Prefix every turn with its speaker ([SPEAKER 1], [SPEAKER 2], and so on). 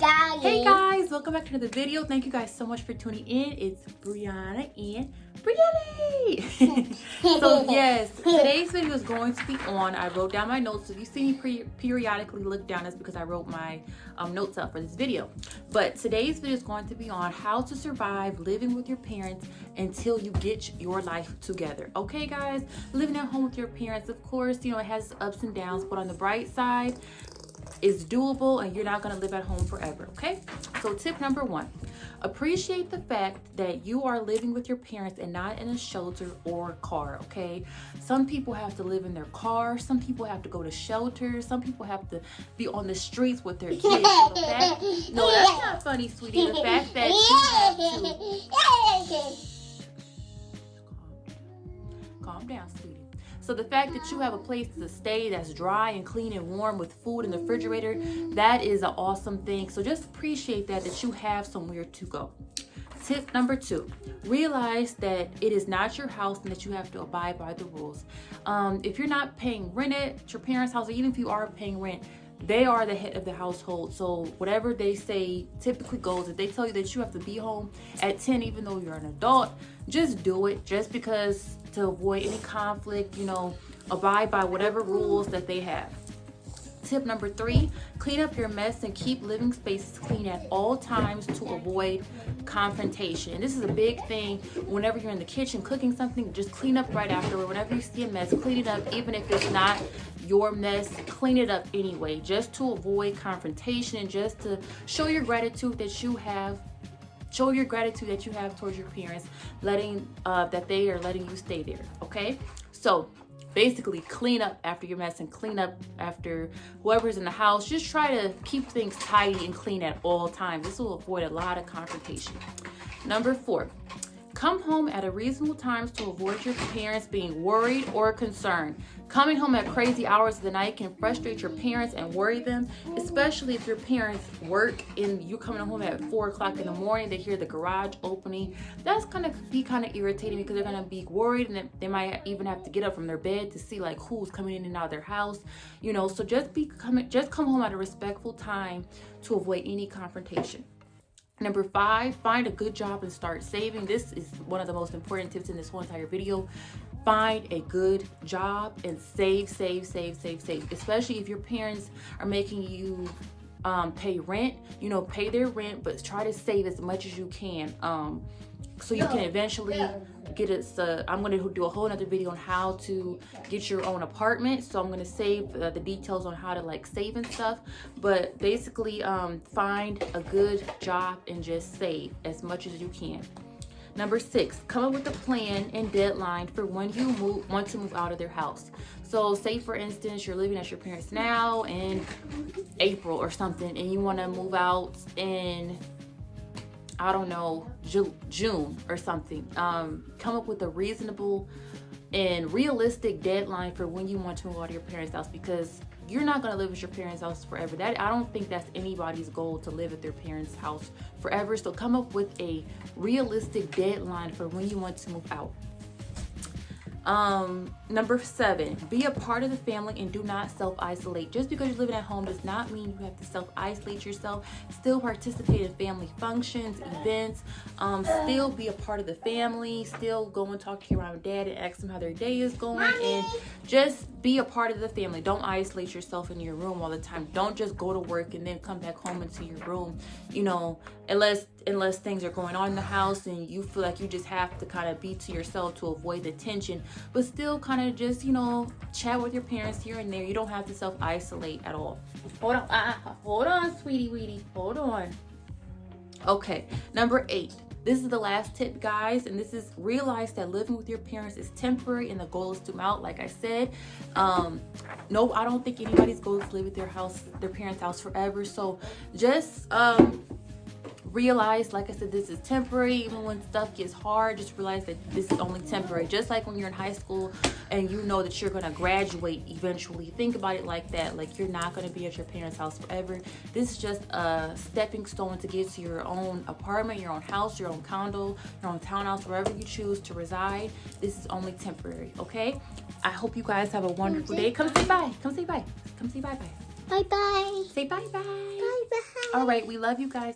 [SPEAKER 1] Daddy.
[SPEAKER 2] Hey guys, welcome back to another video. Thank you guys so much for tuning in. It's Brianna and Brianna. So yes, today's video is going to be on, I wrote down my notes. If you see me periodically look down, that's because I wrote my notes up for this video. But today's video is going to be on how to survive living with your parents until you get your life together. Okay guys, living at home with your parents, of course, you know, it has ups and downs, but on the bright side, it's doable and you're not going to live at home forever. Okay, so tip number 1, appreciate the fact that you are living with your parents and not in a shelter or car. Okay, some people have to live in their car, some people have to go to shelters, some people have to be on the streets with their kids. So the fact, no, that's not funny, sweetie. The fact that you have to calm down, sweetie. So the fact that you have a place to stay that's dry and clean and warm with food in the refrigerator, that is an awesome thing. So just appreciate that you have somewhere to go. Tip number 2, realize that it is not your house and that you have to abide by the rules. If you're not paying rent at your parents' house, or even if you are paying rent, they are the head of the household. So whatever they say typically goes. If they tell you that you have to be home at 10 even though you're an adult, just do it, just because, to avoid any conflict, you know, abide by whatever rules that they have. Tip number 3, clean up your mess and keep living spaces clean at all times to avoid confrontation. And this is a big thing. Whenever you're in the kitchen cooking something, just clean up right afterward. Whenever you see a mess, clean it up. Even if it's not your mess, clean it up anyway, just to avoid confrontation and just to show your gratitude that you have. Show your gratitude that you have towards your parents, that they are letting you stay there. Okay, so basically clean up after your mess and clean up after whoever's in the house. Just try to keep things tidy and clean at all times. This will avoid a lot of confrontation. Number 4, come home at a reasonable times to avoid your parents being worried or concerned. Coming home at crazy hours of the night can frustrate your parents and worry them, especially if your parents work and you're coming home at 4 o'clock in the morning. They hear the garage opening. That's gonna be kind of irritating because they're gonna be worried, and they might even have to get up from their bed to see like who's coming in and out of their house, you know. So just come home at a respectful time to avoid any confrontation. Number 5, find a good job and start saving. This is one of the most important tips in this whole entire video. Find a good job and save. Especially if your parents are making you pay rent, you know, pay their rent, but try to save as much as you can. So you can eventually get it. I'm going to do a whole other video on how to get your own apartment. So I'm going to save the details on how to like save and stuff. But basically, find a good job and just save as much as you can. Number 6, come up with a plan and deadline for when you want to move out of their house. So say for instance, you're living at your parents now in April or something, and you want to move out in, I don't know, June or something. Come up with a reasonable and realistic deadline for when you want to move out of your parents' house, because you're not going to live at your parents' house forever. I don't think that's anybody's goal, to live at their parents' house forever. So come up with a realistic deadline for when you want to move out. Number 7, be a part of the family and do not self-isolate. Just because you're living at home does not mean you have to self-isolate yourself. Still participate in family functions, events, still be a part of the family, still go and talk to your mom and dad and ask them how their day is going. Mommy. And just be a part of the family. Don't isolate yourself in your room all the time. Don't just go to work and then come back home into your room, you know, unless things are going on in the house and you feel like you just have to kind of be to yourself to avoid the tension. But still kind of just, you know, chat with your parents here and there. You don't have to self-isolate at all. Hold on, sweetie, hold on. Okay, number 8. This is the last tip, guys, and this is realize that living with your parents is temporary and the goal is to move out. Like I said, no, I don't think anybody's goal is to live at their parents' house forever. So just realize, like I said, this is temporary. Even when stuff gets hard, just realize that this is only temporary. Just like when you're in high school and you know that you're going to graduate eventually, think about it like that. Like, you're not going to be at your parents' house forever. This is just a stepping stone to get to your own apartment, your own house, your own condo, your own townhouse, wherever you choose to reside. This is only temporary. Okay, I hope you guys have a wonderful day. Come say bye. Come say bye. Come say bye.
[SPEAKER 1] Bye bye.
[SPEAKER 2] Say bye.
[SPEAKER 1] Bye bye.
[SPEAKER 2] All right, we love you guys.